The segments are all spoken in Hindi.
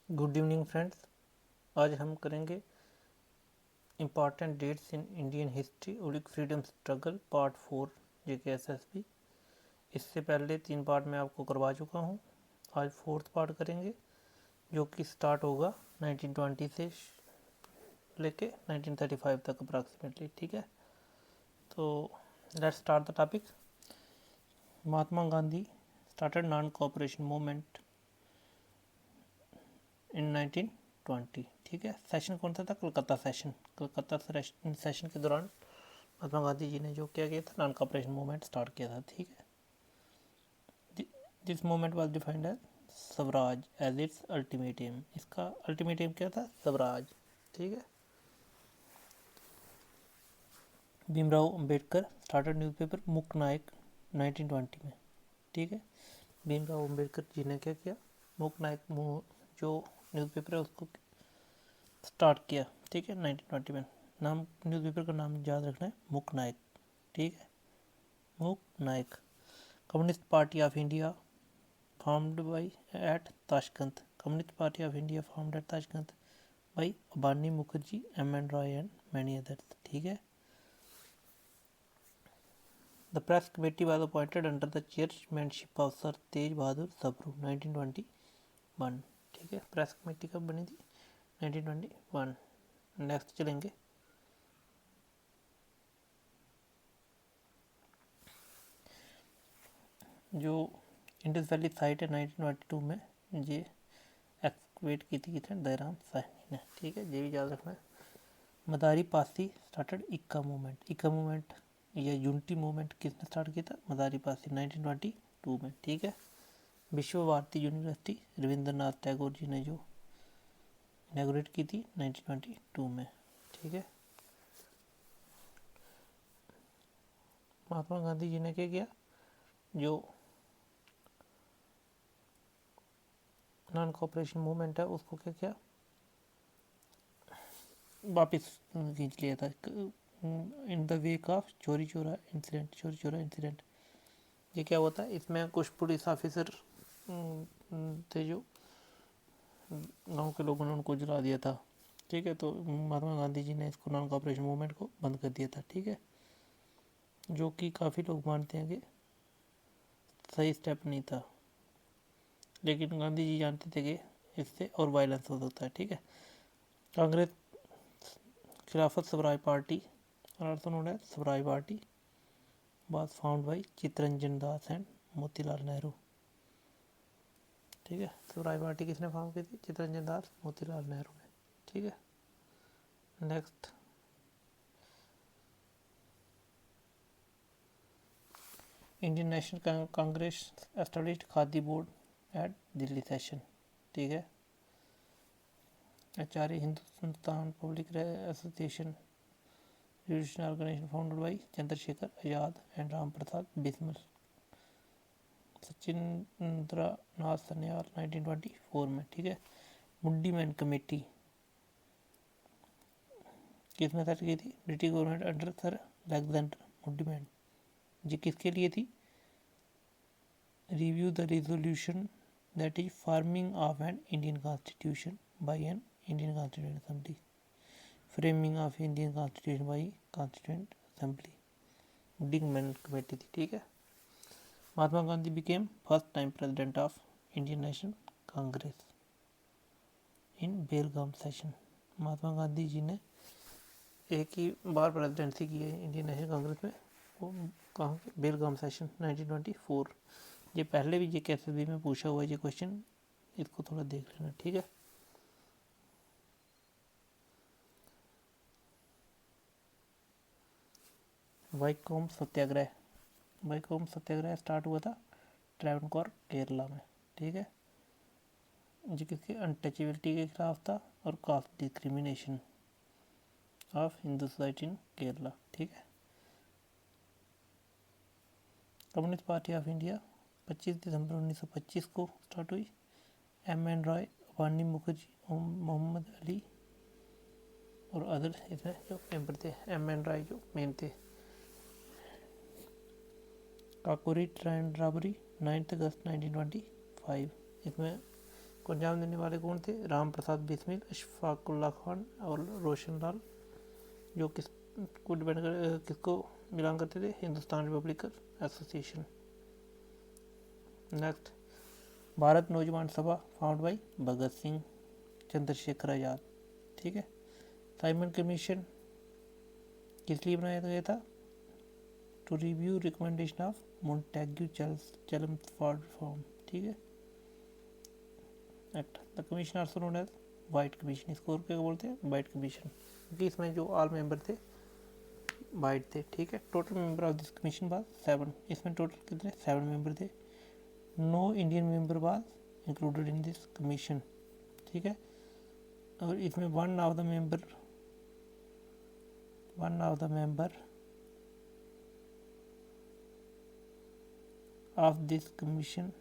Good evening friends. आज हम करेंगे important dates in Indian history उलिक फ्रीडम स्ट्रगल पार्ट 4 JKSSB। इससे पहले 3 पार्ट मैं आपको करवा चुका हूँ। आज 4th पार्ट करेंगे जो कि स्टार्ट होगा 1920 से लेके 1935 तक अप्रॉक्सीमेटली। ठीक है, तो let's start the topic. Mahatma Gandhi started non cooperation movement in 1920। ठीक है, सेशन कौन सा था? कलकत्ता सेशन। कलकत्ता सेशन के दौरान महात्मा गांधी जी ने जो क्या किया था, नॉन कोऑपरेशन मूवमेंट स्टार्ट किया था। ठीक है, this movement was defined as Swaraj as its ultimate aim. इसका अल्टीमेट एम क्या था? स्वराज। ठीक है, भीमराव अंबेडकर स्टार्टेड न्यूज़पेपर मुक नायक 1920 में। ठीक है, भीमराव अंबेडकर जी ने क्या किया? मुक नायक जो न्यूज़पेपर है उसको स्टार्ट किया। ठीक है, 1920 में। नाम न्यूज़पेपर का नाम याद रखना है, मुक नायक। ठीक है, Mook Nayak. Communist Party of India formed by at Tashkent. Communist Party of India formed at Tashkent by Abani Mukherjee, M N. Roy and many others. ठीक है, the press committee was appointed under the chairmanship of sir Tej Bahadur Sapru 1921। ठीक है, प्रेस कमेटी कब बनी थी? 1921। नेक्स्ट चलेंगे। जो इंडस वैली साइट है 1922 में ये एक्सकवेट की थी किसने? दयाराम साहनी ने। ठीक है, ये भी याद रखना है। मदारी पासी स्टार्टेड इक्का मूवमेंट। इक्का मूवमेंट या यूनिटी मूवमेंट किसने स्टार्ट किया था? मदारी पासी 1922 में। ठीक है, विश्व भारती यूनिवर्सिटी रविंद्रनाथ टैगोर जी ने जो इनॉग्रेट की थी 1922 में। ठीक है, महात्मा गांधी जी ने क्या किया? जो नॉन कोऑपरेशन मूवमेंट है उसको क्या किया? वापस खींच लिया था इन द वेक ऑफ चोरी चोरा इंसिडेंट। चोरी चोरा इंसिडेंट ये क्या होता है? इसमें कुछ पुलिस ऑफिसर थे जो गांव के लोगों ने उनको जला दिया था। ठीक है, तो महात्मा गांधी जी ने इसको नॉन कोऑपरेशन मूवमेंट को बंद कर दिया था। ठीक है, जो कि काफ़ी लोग मानते हैं कि सही स्टेप नहीं था, लेकिन गांधी जी जानते थे कि इससे और वायलेंस हो सकता है। ठीक है, Congress Khilafat Swaraj party also known as Swaraj party was found by Chittaranjan Das and Motilal Nehru. ठीक है, स्वराज पार्टी किसने फॉर्म की थी? चित्तरंजन दास, मोतीलाल नेहरू ने। ठीक है, next. Indian National Congress established khadi board at Delhi session. ठीक है, आचार्य Hindustan public association revolutionary organisation founded by Chandrashekhar Azad and Ram Prasad Bismil. Sachindra Nath Sanyal 1924 में। ठीक है, मुंडी मैन कमेटी किसने सेट की थी? British government under sir Alexander Muddiman. जी किसके लिए थी? Review the resolution that is farming of an Indian constitution by an Indian constituent assembly. Framing of Indian constitution by constituent assembly, Muddiman committee थी। ठीक है, Mahatma Gandhi became first time president of Indian National Congress in Belgaum session. Mahatma Gandhi ji ने एक ही बार प्रेसिडेंसी की है इंडियन नेशनल कांग्रेस में, वो कहाँ? बेलगाम सेशन 1924। ये पहले भी JKSSB में पूछा हुआ है ये क्वेश्चन, इसको थोड़ा देख लेना। ठीक है, वाईकोम सत्याग्रह। वाईकोम सत्याग्रह स्टार्ट हुआ था ट्रैवनकोर केरला में। ठीक है, जो किसके? अनटचेबिलिटी के खिलाफ था और caste discrimination of Hindu society in Kerala. ठीक है, कम्युनिस्ट पार्टी ऑफ इंडिया 25 दिसंबर 1925 को स्टार्ट हुई। M.N. रॉय, अबानी मुखर्जी, मोहम्मद अली और अदर इसमें जो मेंबर थे। M.N. रॉय जो मेन थे। काकोरी ट्रेन रॉबरी 9 अगस्त 1925, इसमें को अंजाम देने वाले कौन थे? राम प्रसाद बिस्मिल, अशफाकुल्ला खान और रोशन लाल, जो किसको डिपेंड कर किसको बिलोंग करते थे? Hindustan Republican Association. Next, Bharat Naujawan Sabha found by Bhagat Singh, Chandrashekhar Azad. ठीक है। साइमन कमीशन किस लिए बनाया गया था? To review recommendation of Montagu Chelmsford reform. ठीक है। Act the commission also known as White Commission. इसको क्या बोलते हैं? वाइट कमीशन, क्योंकि इसमें जो ऑल मेंबर थे वाइट थे। ठीक है। Total member of this commission was 7। इसमें टोटल कितने? 7 मेंबर थे। No Indian member was included in this commission. ठीक है। और इसमें one of the member of this commission,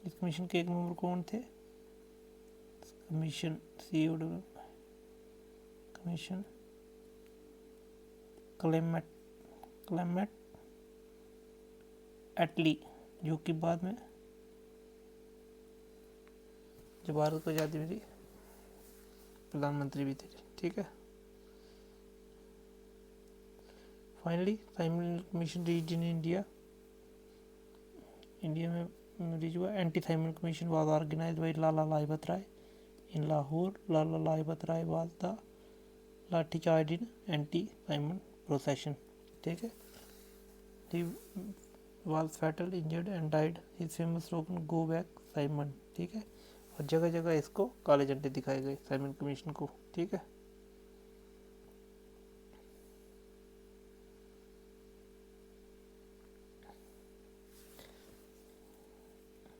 इस कमीशन के एक मेंबर कौन थे? कमीशन कमीशन क्लेमेट एटली, जो कि बाद में जब भारत को आज़ादी मिली प्रधानमंत्री भी थे। ठीक है। Finally Simon commission reach in India में रीच हुआ। Anti Simon commission was organised by Lala Lajpat Rai in Lahore. Lala Lajpat Rai was the lathi charge in anti Simon procession. ठीक है। He was fatal injured and died. His famous slogan go back Simon. ठीक है। और जगह जगह इसको काले झंडे दिखाए गए साइमन कमीशन को। ठीक है।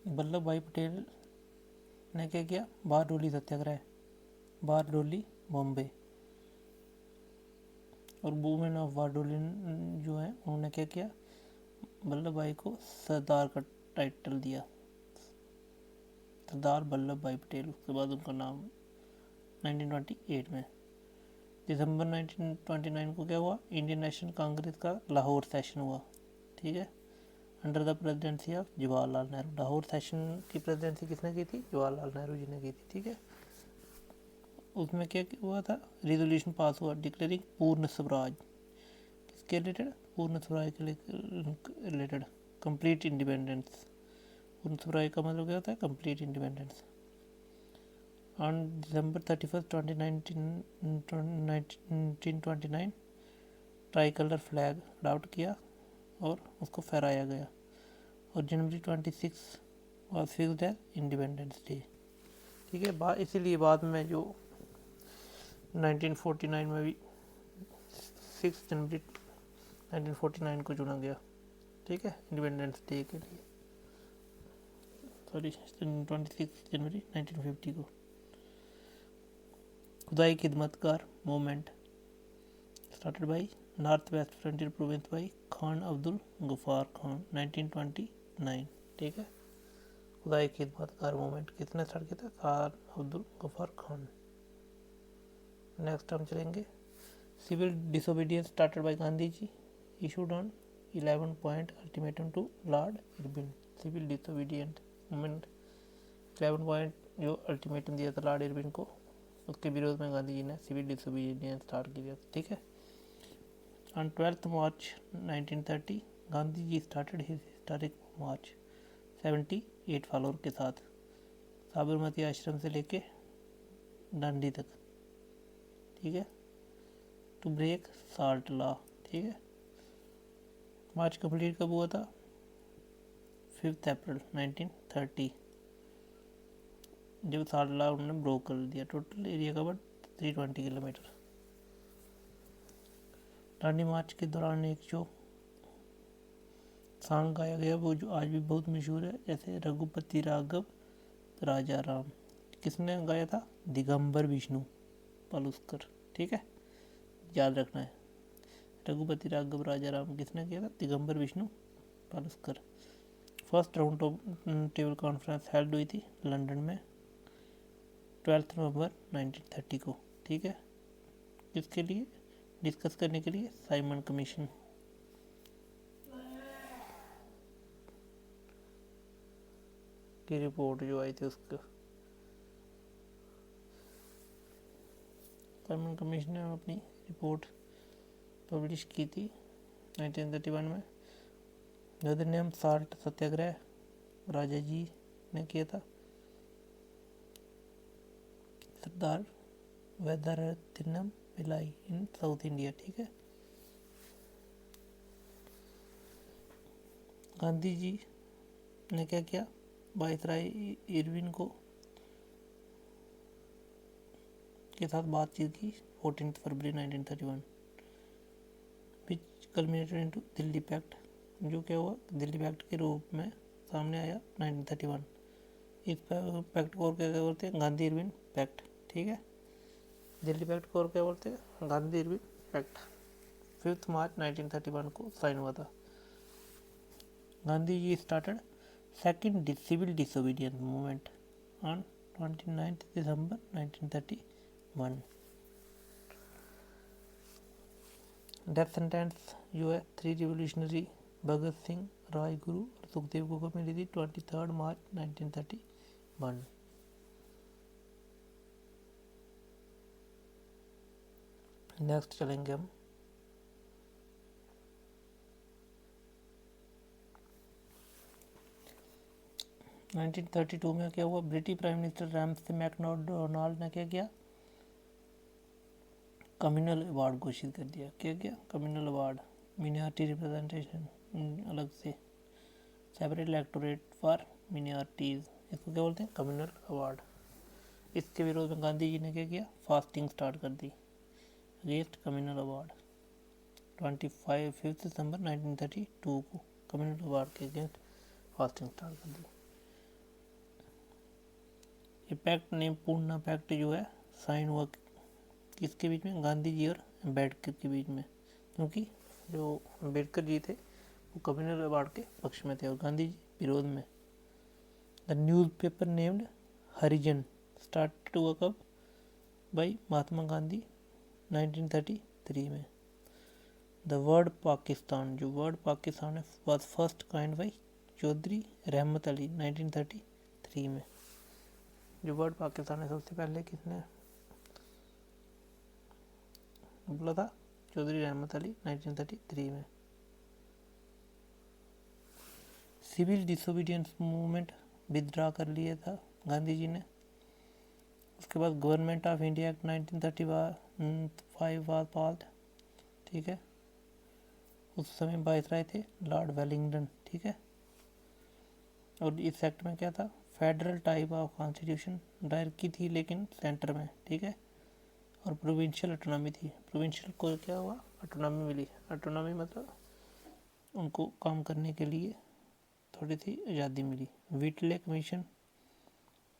वल्लभ भाई पटेल ने क्या किया? बारडोली सत्याग्रह, बारडोली बॉम्बे। और वुमेन ऑफ बारडोली जो है उन्होंने क्या किया? वल्लभ भाई को सरदार का टाइटल दिया, सरदार वल्लभ भाई पटेल। उसके बाद उनका नाम 1928 में दिसंबर 1929 को क्या हुआ? इंडियन नेशनल कांग्रेस का लाहौर सेशन हुआ। ठीक है। Under the presidency of Jawaharlal Nehru. Lahore session की प्रेसिडेंसी किसने की थी? जवाहरलाल नेहरू जी ने की थी। ठीक है। उसमें क्या हुआ था? रिजोल्यूशन पास हुआ डिक्लेयरिंग पूर्ण स्वराज। किसके रिलेटेड? पूर्ण स्वराज के रिलेटेड, कंप्लीट इंडिपेंडेंस। पूर्ण स्वराज का मतलब क्या होता है? Complete independence. On December 31 1929 tricolour flag adopt किया और उसको फहराया गया। और January 26 was fixed as independence day. ठीक है। इसीलिए बाद में जो 1949 में भी 6 जनवरी 1949 को चुना गया। ठीक है। इंडिपेंडेंस डे के लिए, सॉरी 26 जनवरी 1950 को। Khudai Khidmatgar movement started by North West Frontier Province by Khan Abdul Ghaffar Khan 1929। ठीक है। खुदाई खिदमतगार मूवमेंट किसने स्टार्ट किया था? खान अब्दुल गफ्फार खान। नेक्स्ट हम चलेंगे civil disobedience started by Gandhi ji, issued on 11 point ultimatum to Lord Irwin. Civil disobedient movement 11 point जो अल्टीमेटम दिया था लॉर्ड इरविन को, उसके विरोध में गांधी जी ने सिविल डिसोबीडियंस स्टार्ट किया। ठीक है। On 12 March 1930 Gandhi ji started his historic march 78 follower के साथ साबरमती आश्रम से लेके डांडी तक। ठीक है। To break salt law. ठीक है। मार्च कंप्लीट कब हुआ था? 5 अप्रैल 1930, जब साल्ट लॉ उन्होंने ब्रोक कर दिया। Total area cover 320 kilometre. Dandi march के दौरान एक जो सॉन्ग गाया गया वो जो आज भी बहुत मशहूर है, जैसे रघुपति राघव राजा राम, किसने गाया था? दिगंबर विष्णु पलुस्कर। ठीक है। याद रखना है, रघुपति राघव राजा राम किसने किया था? Digambar Vishnu Paluskar. First round table conference held हुई थी लंदन में 12 नवंबर 1930 को। ठीक है। किसके लिए? डिस्कस करने के लिए साइमन कमीशन। की रिपोर्ट जो आई थी उसका कर्मन कमीशन ने अपनी रिपोर्ट पब्लिश की थी 1931 में। नेम साल्ट सत्याग्रह राजा जी ने किया था। सरदार वेदारतिनम पिलाई इन साउथ इंडिया, ठीक है। गांधी जी ने क्या किया, वायसराय इरविन को के साथ बातचीत की 14 फरवरी 1931, विच कल्मिनेटेड इनटू दिल्ली पैक्ट, जो क्या हुआ दिल्ली पैक्ट के रूप में सामने आया 1931। इस पैक्ट को और क्या बोलते हैं, गांधी इरविन पैक्ट, ठीक है। दिल्ली पैक्ट को और क्या बोलते हैं, गांधी इरविन पैक्ट। 5 मार्च 1931 को साइन हुआ था। Gandhi ji started second civil disobedience movement on 29 December 1931। Death sentence जो है 3 रिवोल्यूशनरी भगत सिंह, राजगुरु और सुखदेव को मिली थी 23 मार्च 1931। नेक्स्ट चलेंगे हम 1932 में क्या हुआ, British prime minister Ramsay MacDonald ने क्या किया, कम्युनल अवार्ड घोषित कर दिया। क्या किया, कम्युनल अवार्ड, मिनॉरिटी रिप्रेजेंटेशन अलग से, सेपरेट इलेक्टोरेट फॉर मिनॉरिटीज, इसको क्या बोलते हैं, कम्युनल अवार्ड। इसके विरोध में गांधी जी ने क्या किया, फास्टिंग स्टार्ट कर दी अगेंस्ट कम्युनल अवार्ड। 5 दिसंबर 1932 को कम्युनल अवार्ड के अगेंस्ट फास्टिंग स्टार्ट कर दी। ये पैक्ट नेम पूर्णा पैक्ट जो है साइन हुआ किसके बीच में, गांधी जी और अम्बेडकर के बीच में, क्योंकि जो अम्बेडकर जी थे वो कम्युनल अवार्ड के पक्ष में थे और गांधी जी विरोध में। The newspaper named Harijan started हुआ कब, बाई महात्मा गांधी 1933 में। द वर्ड पाकिस्तान, जो वर्ड पाकिस्तान है was first coined by Chaudhry Rahmat Ali 1933 में। जो वर्ड पाकिस्तान है सबसे पहले किसने बोला था, चौधरी रहमत अली 1933 में। सिविल डिसोबीडियंस मूवमेंट विद्ड्रॉ कर लिया था गांधी जी ने। उसके बाद government of India act 1935 was passed, ठीक है। उस समय वायसराय थे लॉर्ड वेलिंगटन, ठीक है। और इस एक्ट में क्या था, फेडरल टाइप ऑफ कॉन्स्टिट्यूशन दायर की थी लेकिन सेंटर में, ठीक है। और प्रोविंशियल ऑटोनॉमी थी, प्रोविंशियल को क्या हुआ, ऑटोनॉमी मिली। ऑटोनॉमी मतलब उनको काम करने के लिए थोड़ी सी आज़ादी मिली। व्हिटले कमीशन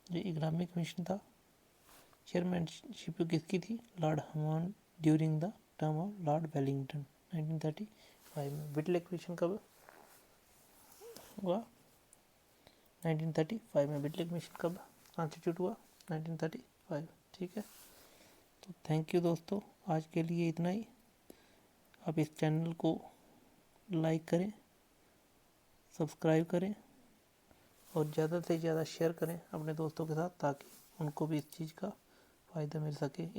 जो इकोनॉमिक कमीशन था, चेयरमैनशिप किसकी थी, Lord Hammond during the term of Lord Willingdon 1935 में। व्हिटले कमीशन कब हुआ, 1935 में। व्हिटले कमीशन कब कॉन्स्टिट्यूट हुआ, 1935, ठीक है। तो थैंक यू दोस्तों, आज के लिए इतना ही। आप इस चैनल को लाइक करें, सब्सक्राइब करें और ज़्यादा से ज़्यादा शेयर करें अपने दोस्तों के साथ, ताकि उनको भी इस चीज़ का फ़ायदा मिल सके।